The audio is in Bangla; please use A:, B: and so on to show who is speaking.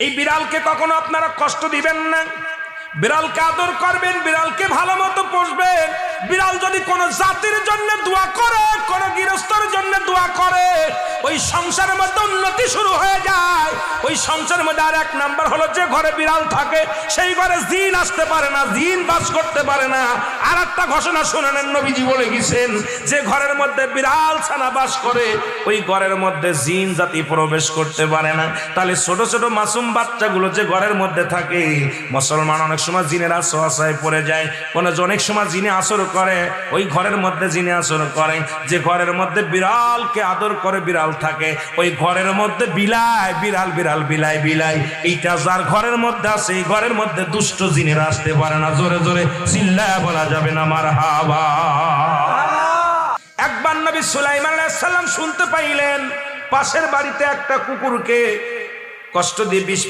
A: এই বিড়ালকে কখনো আপনারা কষ্ট দিবেন না, বিড়ালকে আদর করবেন, বিড়ালকে ভালো মতো পুষবেন। বিড়াল যদি কোনো জাতির জন্য দোয়া করে, কোন গৃহস্থর জন্য দোয়া করে, ওই সংসারের মধ্যে উন্নতি শুরু হয়ে যায়। ওই সংসারের মধ্যে আর এক নাম্বার হলো, যে ঘরে বিড়াল থাকে সেই ঘরে জিন আসতে পারে না, জিন বাস করতে পারে না। আর একটা ঘোষণা শুনে নেন, নবীজি বলে গেছেন, যে ঘরের মধ্যে বিড়াল ছানা বাস করে ওই ঘরের মধ্যে জিন জাতি প্রবেশ করতে পারে না। তাহলে ছোট ছোট মাসুম বাচ্চাগুলো যে ঘরের মধ্যে থাকে, মুসলমান অনেক সময় জিনের আশ্রয় পড়ে যায়, অনেক সময় জিনে আসর করে, ওই ঘরের মধ্যে জিনে আসর করে। যে ঘরের মধ্যে বিড়ালকে আদর করে বিড়াল থাকে, ওই ঘরের মধ্যে বিলাই বিড়াল বিড়াল বিলাই বিলাই, এইটা যার ঘরের মধ্যে আছে এই ঘরের মধ্যে দুষ্ট জিনেরা আসতে পারে না। জোরে জোরে চিল্লায়া বলা যাবে না মারহাবা। একবার নবী সুলাইমান আলাইহিস সালাম শুনতে পাইলেন পাশের বাড়িতে একটা কুকুরকে কষ্ট দিয়ে বিষ